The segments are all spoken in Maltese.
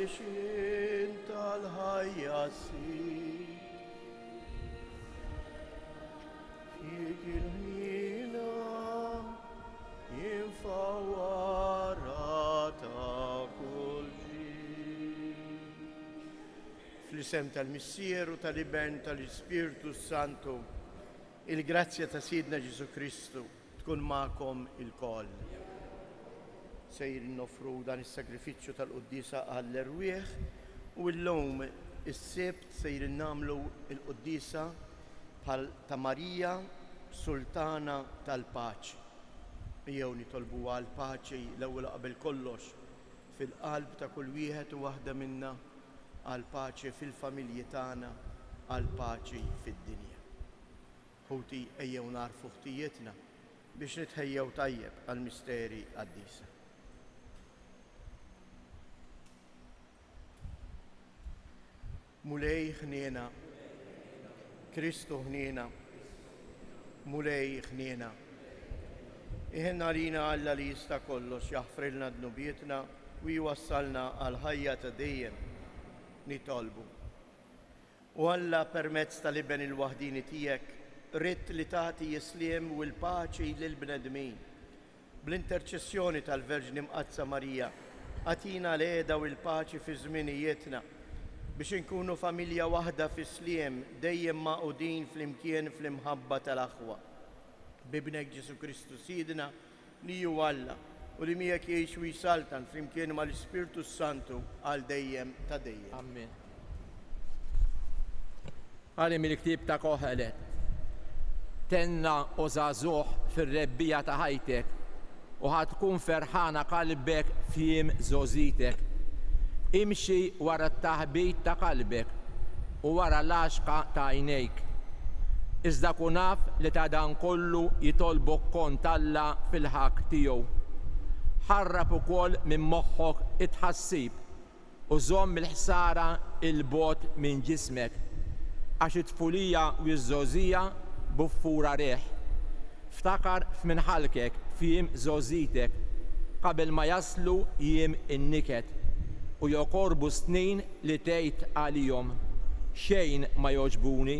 biex tal-ħajja ssir fik il-ħina jinfawwara ta' kull ġid. Fl-isem tal-Missieru tal-Ibn tal-Ispiritu Santu, il-grazzja ta' Sidna Ġesu Kristu tkun magħkom il-koll. Sejr nofru dan is-sagrifiċċju tal-Quddisa għall-Erwieħ u llum is-Sibt sejr nagħmlu l-Quddisa bħal ta' Marija Sultana tal-Paċi. Jew nitolbu għal paċi l-ewwel qabel kollox fil-qalb ta' kull wieħed u waħda minna, għal paċi fil-familji tagħna, għal paċi fid-dinja. Ħuti ejjew narfu ħtijietna biex nitħejjew tajjeb għal misteri qaddisa. Mulej ħniena, Kristu ħniena, mulej ħniena. Iħenna lina Alla li jista' kollox jaħfrilna dnubietna u jwassalna għal ħajja ta' dejjem nitolbu. U Alla permezz tal-Ibn il-waħdini tiegħek ridt li tagħti jisliem u l-paċi lill-bnedmin. Bl-interċessjoni tal-Verġni Mqazza Marija għatina l-għeda u l-paċi fi żminijietna biex inkunu familja waħda fis-sliem dejjem maqudin flimkien fl-imħabba tal-aħwa. Bibnek Ġesu Kristu Sidna li hu Alla u li miegħek jgħix u jsaltan flimkien mal-Ispiritu Santu għal dejjem ta' dejjem. Amen. Għalim il-ktib ta' Kohelet. Tenna u żagħżugħ fir-rebbija ta' ħajtek u ħatkun ferħana qalbek f'jiem żożitek. Imxi wara t-taħbit ta' qalbek u wara l-għaxqa ta' għajnejk. Iżda kun naf li ta' dan kollu jitolbok kont Alla fil-ħaq tiegħu. Ħarrab ukoll minn moħħok it-tħassib u żomm il-ħsara il-bot minn ġismek għax it-tfulija u ż-żożija buffura reħ. Ftakar f'minħalkek f'jiem żożitek qabel ma jaslu jiem in-niket u joqorbu snin li tgħid għalihom xejn ma jogħġbuni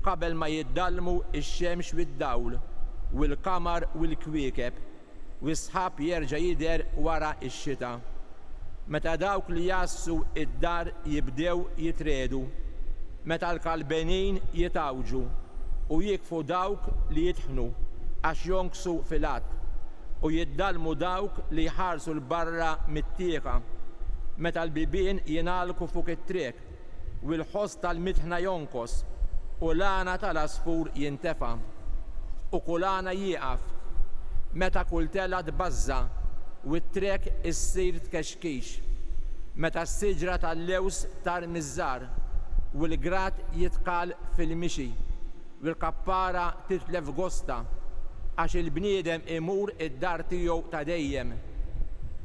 qabel ma jiddallmu x-xemx u d-dawl u l-qamar u l-kwiekeb u s-sħab jerġa' jidher wara x-xita. Meta dawk li jassu id-dar jibdew jitredu, meta l-kalbenin jitawġu u jikfu dawk li jitħnu għax jonksu fil-att u jiddallmu dawk li jħarsu l-barra mit-tieqa, meta l-bibien jingħalqu fuq it-triq u l-ħoss tal-mitħna jonkos u l-għana tal-asfur jintefa' u kull għana jieqaf, meta kull tella tbażża u t-trek issir tkexkix, meta s-siġra tal-lews tar miżżar u l-grat jitqal fil-mixi u l-kappara titlef gosta għax il-bniedem imur id-dar tiegħu ta' dejjem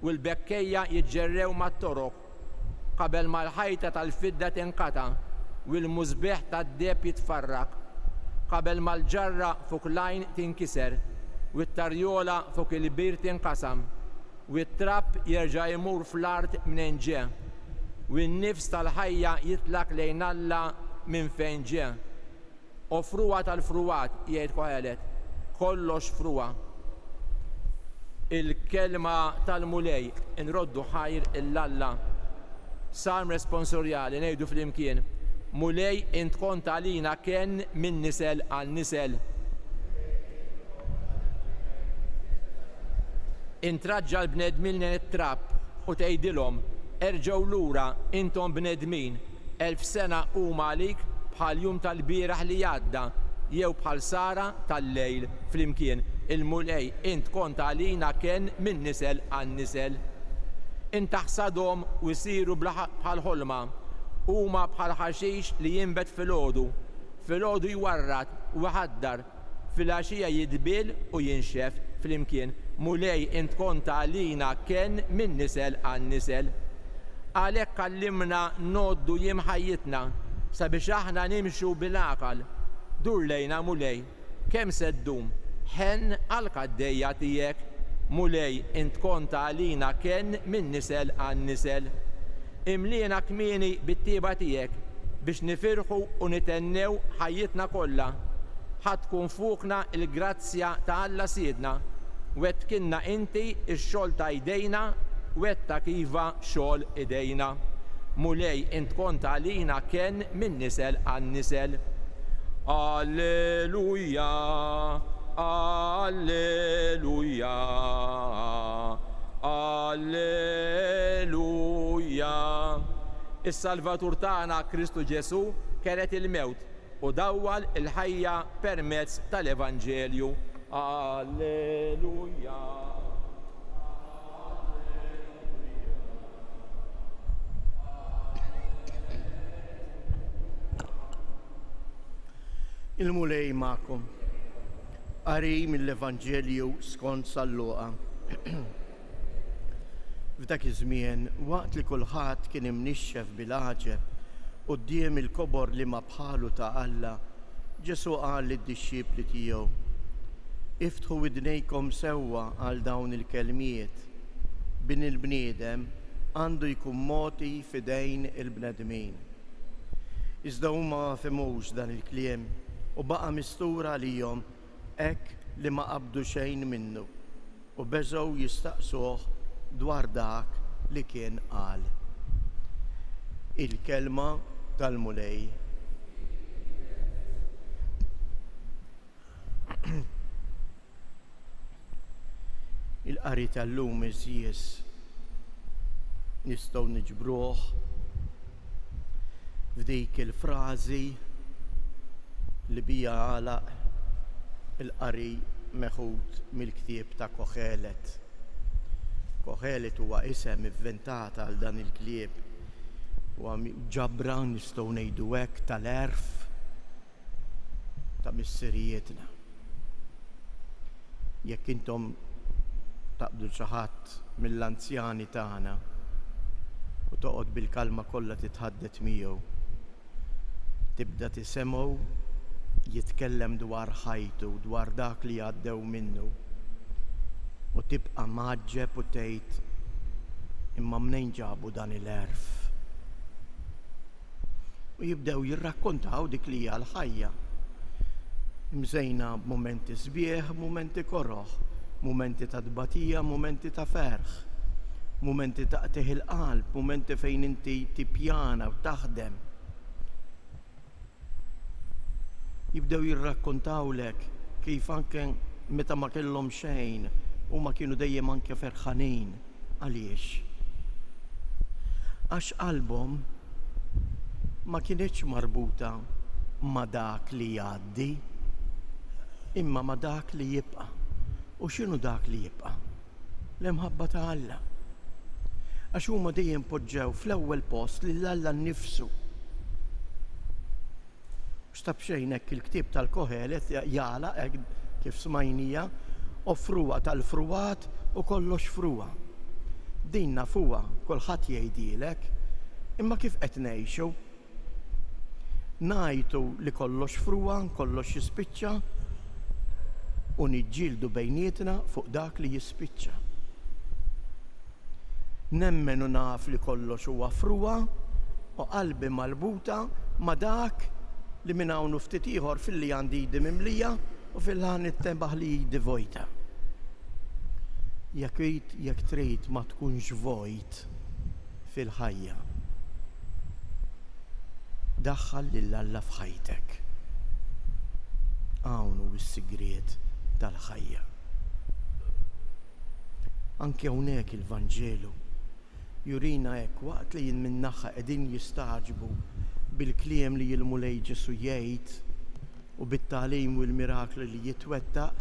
u l-bekkejja jiġġerrew mat-toroq qabel ma l-ħajta tal-fidda tinqata' u l-mużbeħ tad-deb jitfarrak qabel ma l-ġarra fuq l-għajn tinkiser u t-tarjola fuq il-bir tinqasam u t-trapp jerġa' jmur fl-art minn ġie u n-nifs tal-ħajja jitlak lejn Alla minn fejn ġie. U fruwa tal-fruwat jgħid Kohelet, kollox fruwa. Il-kelma tal-mulej inroddu ħajr il-Alla. Salm responsorjali ngħidu fl-imkien. Mulej int kont għalina kien minn nisel għal nisel. Intraġġa l-bnedmin it-trapp u tgħidilhom erġgħu lura intom bnedmin 1000 sena huma għalik bħal jum tal-bieraħ li għadda jew bħal sara tal-lejl flimkien. Il-mulej int kont għalina kien minn nisel għal nisel. Int taħsadhom u jsiru bħal ħolma huma bħal ħaxix li jinbet fil-ħodu jwarrat u ħaddar, fil-għaxija jidbil u jinxef fl-imkien. Mulej int kont għalina kien minn nisel għan nisel. Għalhekk kallimna noddu jiem ħajjitna sabiex aħna nimxu bil-għaqal. Dur lejna mulej, kemm se ddum, ħen għal-kaddejja tiegħek. Mulej int kont għalina kien minn nisel għan nisel. imlina kmieni bit-tieba tiegħek biex nifirħu u nitennew ħajjitna kollha. Ħatkun fuqna il-grazzja ta' Alla Siedna, wetkinna inti x-xogħol ta' idejna, wetta kiva xogħol idejna. Mulej int kont għalina kien minn nisel għan nisel. Alleluja, alleluja, alleluja. Is-Salvatur tagħna Kristu Ġesu keret il-mewt u dawwal il-ħajja permezz tal-Evanġelju. Alleluja. Il-mulej ma'kom. Qari mill-Evanġelju skont San-Luqa. F'dak iż-żmien, waqt li kulħadd kien imnixxef bil-għaġeb quddiem il-kobor li ma bħalu ta' Alla, Ġesu qal lid-dixxipli tiegħu: iftħu widnejkom sewwa għal dawn il-kelmiet. Bin il-bniedem għandu jkun moti f'idejn il-bnedmin. Iżda huma ma fehmux dan il-kliem u baqa' mistura għalihom hekk li ma qabdu xejn minnu u beżgħu jistaqsuh dwar dak li kien qal. Il-kelma tal-mulej. Il-qari tal-lum iżjies nistgħu niġbruh f'dik il-frażi li bija għalaq il-qari meħud mill-ktieb ta' Kohelet. Kohelet huwa isem ivventat għal dan il-klieb. Huwa ġabra nistgħu ngħidu hekk tal-erf ta' missirijietna. Jekk intom taqbdu xi ħadd mill-anzjani tagħna u toqgħod bil-kalma kollha titħaddet miegħu, tibda tisemgħu jitkellem dwar ħajtu, dwar dak li għaddew minnu. U tibqa' maġġeb u tgħid: imma mnejn ġabu dan il-erf? U jibdew jirrakkontaw dik li hija l-ħajja. Mżejna b'mumenti sbieħ, mumenti korroħ, mumenti ta' dbatija, mumenti ta' ferħ, mumenti ta' qtieħ il-qalb, mumenti fejn inti tippjana u taħdem. Jibdew jirrakkontawlek kif anke meta ma kellhom xejn u ma kienu dejjem anke ferħanin. Għaliex? Għax qalbhom ma kienitx marbuta ma dak li jgħaddi, imma ma dak li jibqa'. U x'inhu dak li jibqa'? L-imħabba ta' Alla. Għax huma dejjem poġġew fl-ewwel post lil Alla nnifsu. X'tab xejn hekk il-ktieb tal-Kohelet jala hekk kif smajnija offruha tal-fruwat u kollox fruwa. Din nafuha kulħadd jgħidilek, imma kif qed ngħixu? Ngħidu li kollox fruwa, kollox jispiċċa u niġġieldu bejnietna fuq dak li jispiċċa. Nemmen u naf li kollox huwa fruwa u qalbi malbuta ma dak li minn hawn ftit ieħor fil-li għandi jidi mimlija u fil-ħan it-tebaħ li jidi vojta. Jekk trid ma tkunx vojt fil-ħajja, daħħal lil Alla f'ħajtek. Hawn hu s-sigriet tal-ħajja. Anke hawnhekk il-Vanġelu jurina hekk waqt li jien minn naħa qegħdin jistaġbu bil-kliem li l-mulej Ġesu jgħid u bit-tagħlim u l-mirakli li jitwettaq,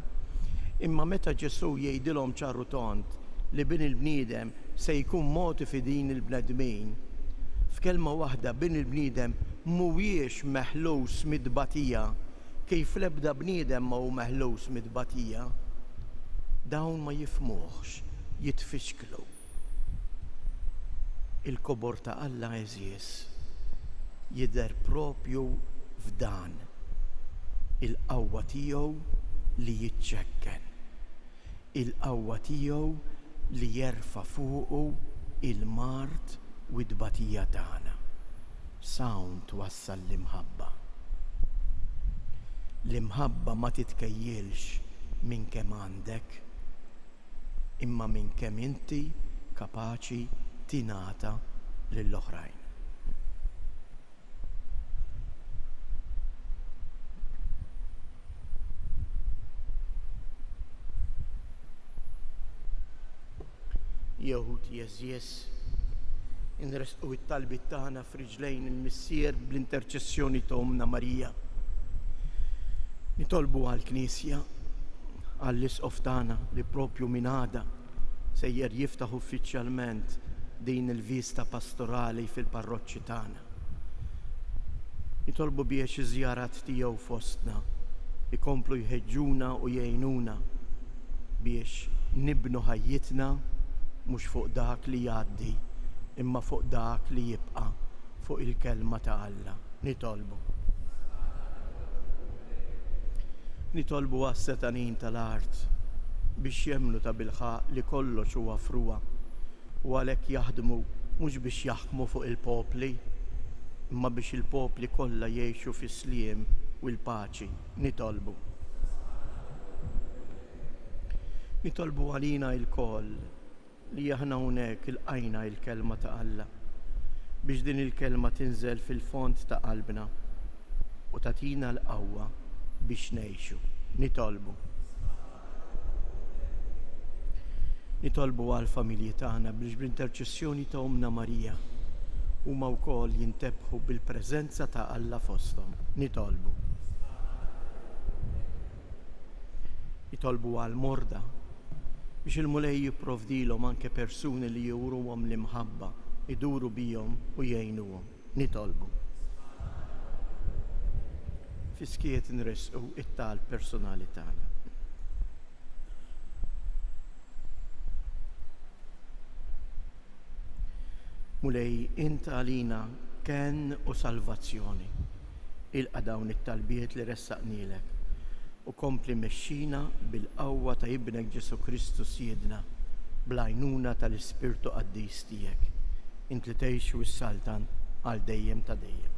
imma meta Ġesu jgħidilhom ċarru tont li bin il-bniedem se jkun moti fi din il-bnedmin, f'kelma waħda bin il-bniedem mhuwiex meħlus mid-batija kif l-ebda bniedem ma hu meħlus mid-batija, dawn ma jifhmuhx, jitfixklu. Il-kobor ta' Alla eżies jidher propju f'dan il-qawwa tiegħu li jiċċekken, il-qawwa tiegħu li jerfa' fuqu il-mart u d-batija tagħna. Sawn twassal l-imħabba. L-imħabba ma titkejjilx minn kemm għandek, imma minn kemm inti kapaċi tingħata lill-oħrajn. Jehud jeżjes inresqu it-talbit tagħna f'riġlejn il-Missier bl-interċessjoni ta' Omna Marija. Nitolbu għall-Knisja, għall-isqof tagħna li propju minn għada sejjer jiftaħ uffiċjalment din il-vista pastorali fil-parroċċi tagħna. Nitolbu biex iż-żjarat tiegħu fostna ikomplu jħeġġuna u jgħinuna biex nibnu ħajjitna mhux fuq dak li jgħaddi, imma fuq dak li jibqa' fuq il-kelma ta' Alla. Nitolbu għas-setanin tal-art biex jemmnu ta' bilħaq li kollox huwa fruwa u għalhekk jaħdmu mhux biex jaħkmu fuq il-popli, imma biex il-popli kollha jgħixu fis-sliem u l-paċi. Nitolbu għalina l-koll li aħna hawnhekk ilqajna l-kelma ta' Alla biex din il-kelma tinżel fil-fond ta' qalbna u tagħtina l-qawwa biex ngħixu. Nitolbu għall-familji tagħna biex bl-interċessjoni ta' Omna Marija huma wkoll jintebħu bil-preżenza ta' Alla fosthom. Nitolbu għall-morda biex il-mulej jipprovdilhom anke persuni li jewruhom l-imħabba, iduru bihom u jgħinuhom. Nitolbu. Fiskiet nresqu it-tal personali tagħna. Mulej int għalina kenn u salvazzjoni. Ilqa' dawn it-talbiet li ressaqnilek u kompli mexxina bil-qawwa ta' Ibnek Ġesu Kristu Siedna bl-għajnuna tal-Ispirtu Qaddis tiegħek. Int li tgħix wis-saltan għal dejjem ta' dejjem.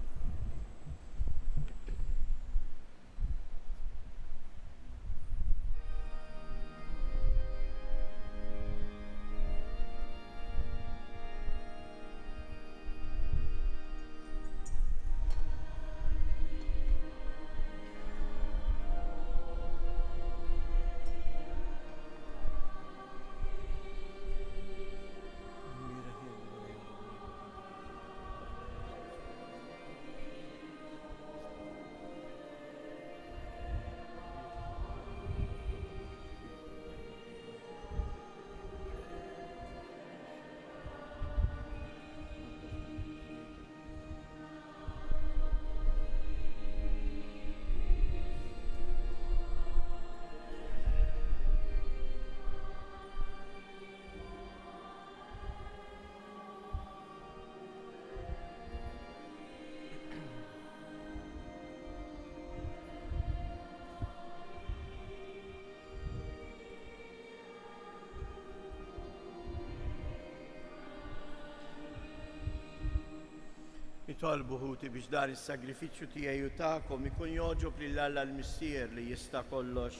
Nitolbu ħuti biex dan is-sagrifiċċju tiegħi u tagħkom ikun jogħġob lil Alla l-Missier li jista' kollox.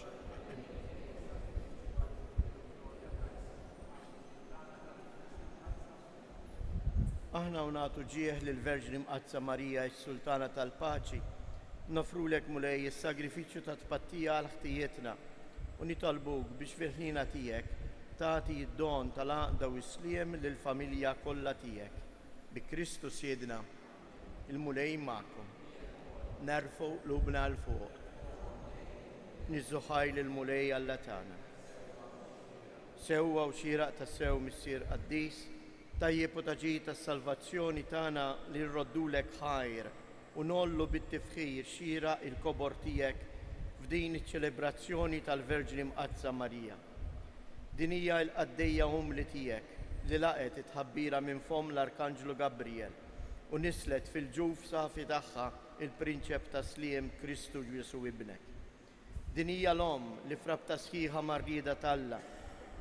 Aħna u nagħtu ġieħ lill-Verġni Mqazza Marija s-Sultana tal-Paċi, nofrulek mulej is-sagrifiċċju ta' tpattija għal ħtijietna u nitolbuk biex fil-ħnina tiegħek tagħti d-don tal-għaqda u s-sliem lill-familja kollha tiegħek. Bi Kristu Siedna, il-mulej magħkom. Nerfgħu qlubna l fuq. Niżżuħaj lill-mulej Alla tagħna. Sewwa u xieraq tas-sew Missier Qaddis, tajjeb u taġid tas-salvazzjoni tagħna li nroddulek ħajr u nollu bit-tifħir xieraq il-kobor tiegħek f'din iċ-ċelebrazzjoni tal-Verġni Mqazza Marija. Din hija l-qaddejja umli tiegħek li laqet it-tħabbira minn fom l-Arkanġlu Gabriel u nislet fil-ġuf safi tagħha il-Prinċep ta' Sliem Kristu Ġesu Ibnek. Din hija l-om li frabta sħiħa mar-rieda t'Alla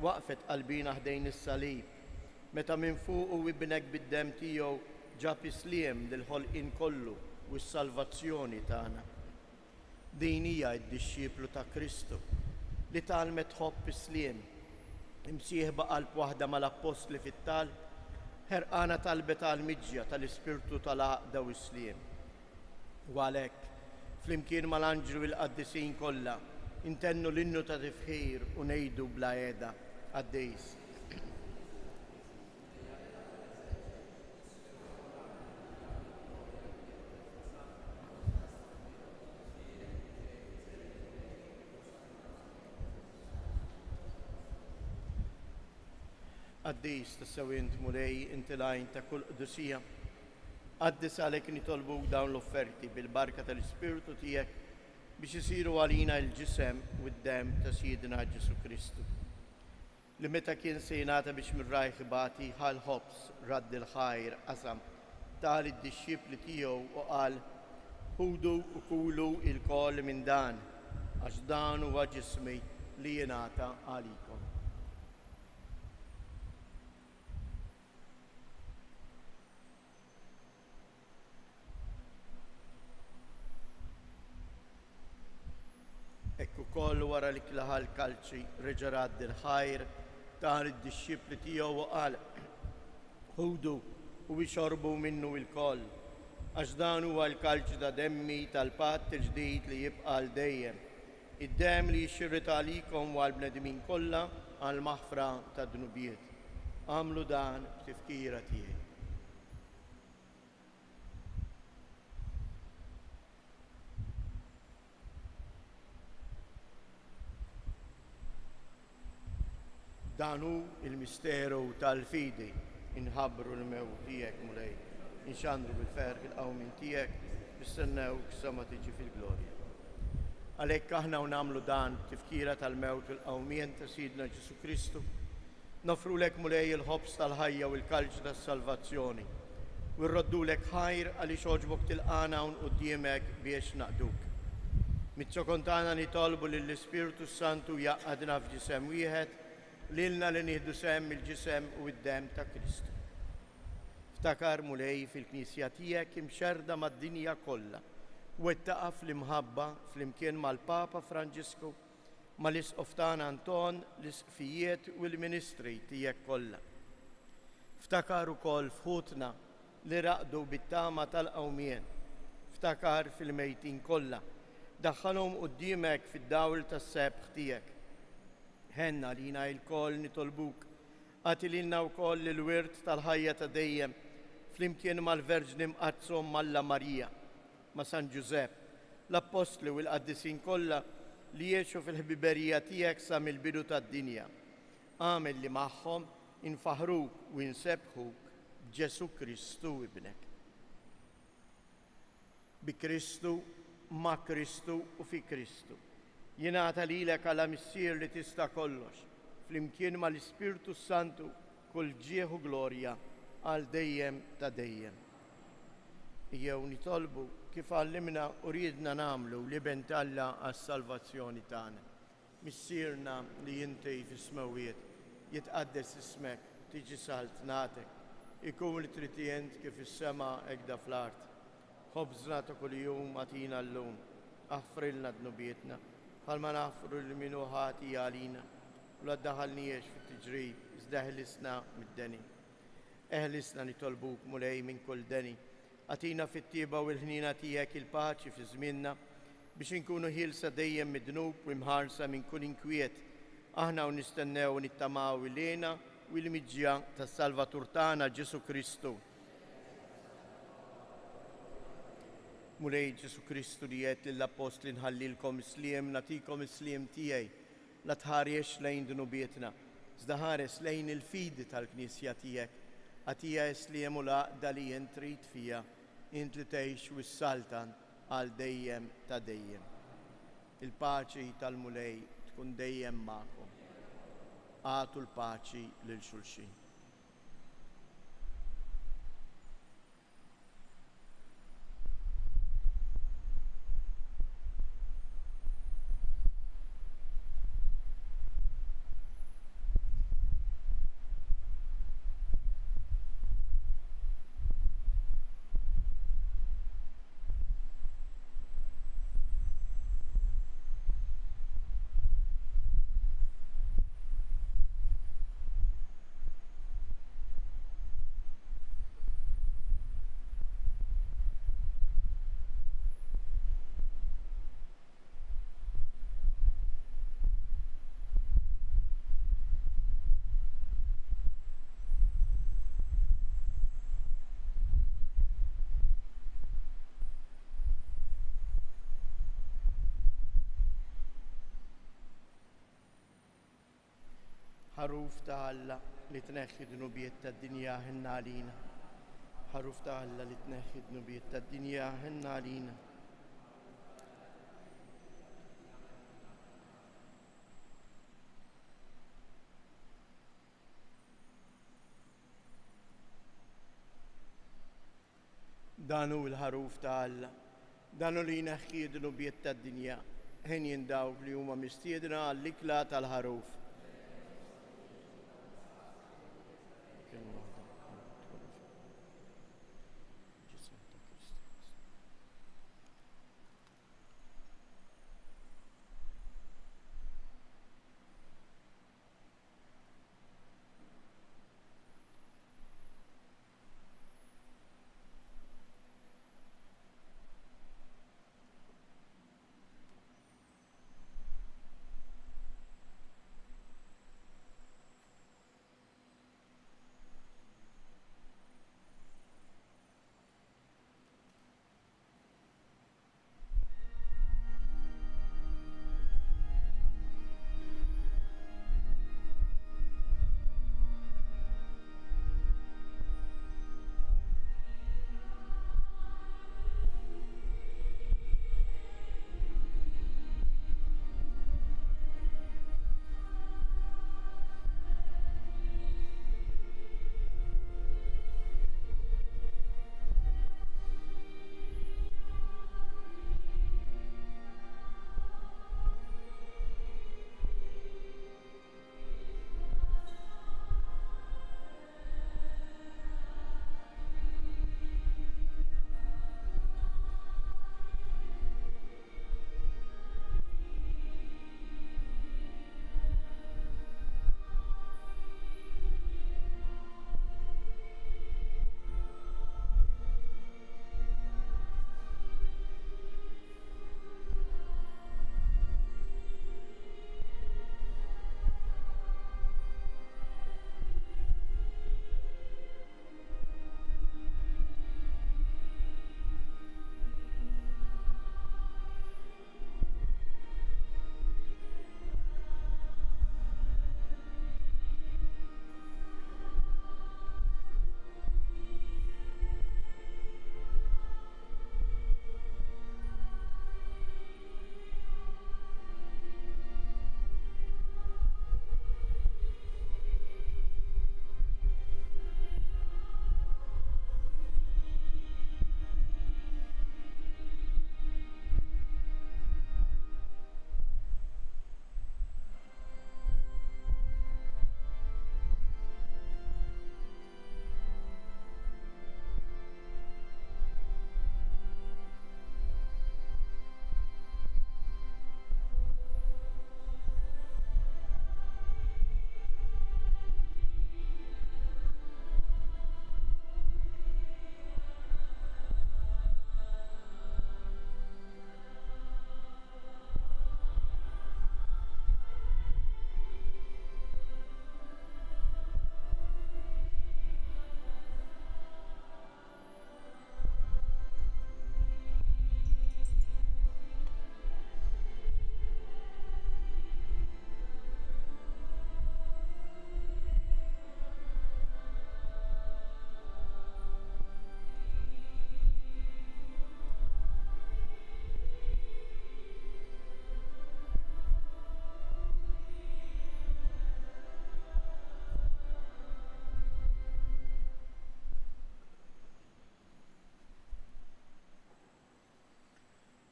waqfet qalbina ħdejn is-salib meta minn fuq u ibnek bid-dem tiegħu ġab isliem lil-ħolqien kollu u s-salvazzjoni tagħna. Din hija d-dixxieplu ta' Kristu li talmet ħobb isliem, imsieħba qalb waħda mal-apostli fit-tal, ħerqana talbet għall-miġja tal-Ispirtu tal-għaqda u isliem. U għalhekk, flimkien mal-anġlu l-qaddisin kollha, intennu l-innu ta' tifħir u ngħidu bla qiegħda għaddejs. Għaddis ta' sewint mulej inti lajn ta' kull qdusija. Għaddis għalek nitolbuk dawn l-offerti bil-barka tal-Ispirtu tiegħek biex isiru għalina l-ġisem u d-dem ta' Sidina Ġesu Kristu. Li meta kien sejnata biex mirrajħ bati ħal ħobs radd il-ħajr qasam tal id-dixxipli tiegħu u qal ħudu u kulu il-koll minn dan għax dan huwa ġismi li jingħata għalikom. Ekku kollu wara li klaħal kalċi reġarad il-ħajr tal id-dixxipli tiegħu u qal ħudu u jxorbu minnu il-koll għax dan huwa l-kalċi ta' demmi tal-patt il-ġdid li jibqa' l dejjem. Id-dem li jxirret għalikom u għall-bnedmin kollha għall-maħfra ta' dnubiet. Għamlu dan b'tifkira tiegħi. Danu il-misteru tal-fidi inħabbru l-mewt tiegħek mulej, inxandru bil-ferħ il-qawmin tiegħek, nistennew sa ma tiġi fil-glorja. Għalhekk aħna nagħmlu dan tifkira tal-mewt u l-qawmien ta' Sidna Ġesu Kristu, nofrulek mulej il-ħobs tal-ħajja u l-kalċ tas-salvazzjoni, u rroddulek ħajr għaliex għoġbok tilqana hawn quddiemek biex naqduk. Mit-ċokontana nitolbu lill-Ispirtu Santu jaqgħadna f'ġisem wieħed lilna li nieħdu sehem il-ġisem u d-dem ta' Kristu. Ftakar mulej fil-Knisja tiegħek imxerda mad-dinja kollha u wettaqa fl-imħabba flimkien mal-Papa Franġisku, mal-Isqoftan Anton, l-isqfijiet u l-ministri tiegħek kollha. Ftakar ukoll fħutna li raqdu bit-tama tal-qawmien. Ftakar fil-mejtin kollha. Daħħalhom quddiemek fid-dawl tas-sebħ tiegħek. Ħenna lina il-koll nitolbuk, għatililna u koll il-wirt tal-ħajja ta' dejjem, flimkien mal-Verġni mqazzom Malla Marija, ma' San Giusepp, l-Apostli u l-Qaddisin kollha li jiexu fil-ħbiberija tiegħek sa mill-bidu tad-dinja. Għamel li magħhom infaħruk u insebħuk Ġesu Kristu ibnek. Bi Kristu, ma' Kristu u fi Kristu. Jingħata lilek għala missier li tista' kollox, flimkien mal-Ispirtu Santu kull ġieħ u glorja għal dejjem ta' dejjem. Jew nitolbu kif għallimna u riedna nagħmlu li bentalla għas-salvazzjoni tagħna. Missierna li inti fis-smawiet jitqaddes ismek, tiġi salt nagħtek, ikun li tritient kif is-sema hekk fl-art. Ħobżna ta' kuljum għatina llum, aħfrilna dnubietna, bħalma naħfru l-minu ħati għalina, u l-addaħalniex fit-tiġrib, izdaħlisna mid-deni. Eħlisna nitolbuk mulej minn kull deni, għatina fit-tiba u l-ħnina tiegħek il-paċi fi żmienna biex inkunu ħilsa dejjem mid-dnub u imħarsa minn kull inkwiet. Aħna u nistennew u nittamaw il-lena u l-miġja tas-Salvatur tagħna Ġesu Kristu. Mulej Ġesu Kristu li jgħid lill-Apostli nħallilkom isliem, natikom isliem tiegħi, la tħariex lejn dnubietna, iżda ħares lejn il-fidi tal-Knisja tiegħek, għatija isliem u l-għaqda li jien trid fija, int li tgħix u s-saltan għal dejjem ta' dejjem. Il-paċi tal-mulej tkun dejjem magħkom. Għatu l-paċi lil xulxin. ħaruf ta' Alla li tneħħi dnubiet tad-dinja ħinna għalina. ħaruf ta' Alla li tneħħi dnubiet tad-dinja ħinna għalina. Danu l-ħaruf ta' Alla, danu li jneħħi dnubiet tad-dinja, ħin dawk li huma mistiedna għall-ikla tal-ħaruf.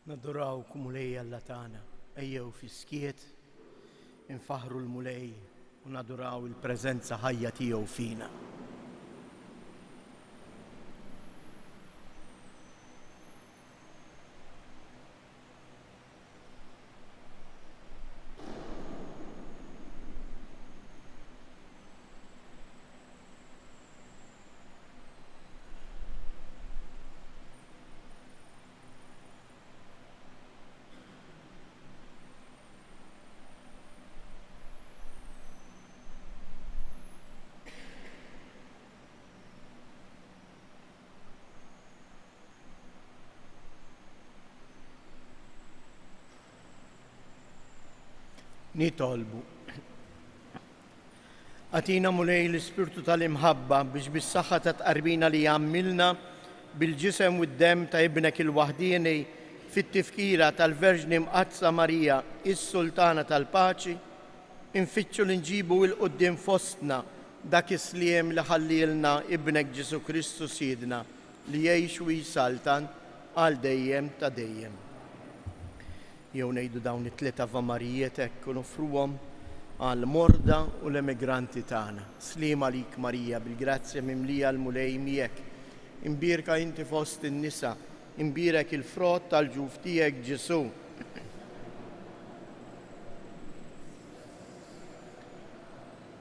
Nadurawk mulej Alla tagħna, ejjew fi skiet infaħru l-mulej u naduraw il-preżenza ħajja tiegħu fina. Nitolbu Atina mulej l-Ispirtu tal-imħabba biex bis-saħħa ta' tqarbina li jammilna bil-ġisem u d-dem ta' ibnek il-waħdini fit-tifkira tal-Verġni Mqazza Marija, is-Sultana tal-Paċi, infittxu li nġibu il-qoddim fostna dak isliem li ħallilna ibnek Ġesu Kristu Sidna li jgħix u jisaltan għal dejjem ta' dejjem. Jew ngħidu dawn it-tliet Ava Marijiet hekk u nofruhom għal morda u l-emigranti tagħna. Slim għalik Marija, bil-grazzja mimlija l-mulej miegħek. Imbirka inti fost in-nisa, imbirek il-frott tal-ġuf tiegħek Ġesu.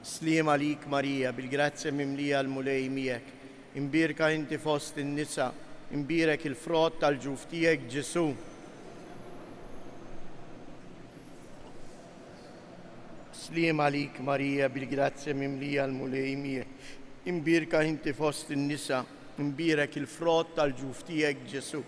Slim għalik Marija, bil-grazzja mimlija l-mulej miegħek. Imbirka inti fost in-nisa, imbirek il-frott tal-ġuf tiegħek Ġesu. Slim għalik Marija, bil-grazzja mimlija l-mulej miegħek. Imbirka inti fost in-nisa, imbirek il-frott tal-ġuf tiegħek Ġesu.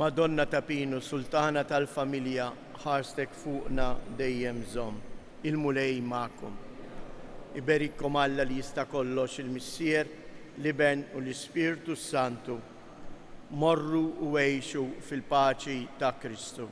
Madonna ta' Pinu, Sultana tal-Familja, ħarstek fuqna dejjem żomm. Il-mulej magħkom. Iberikkom Alla li jista' kollox il-Missier, l-Iben u l-Ispirtu Santu. Morru u għejxu fil-paċi ta' Kristu.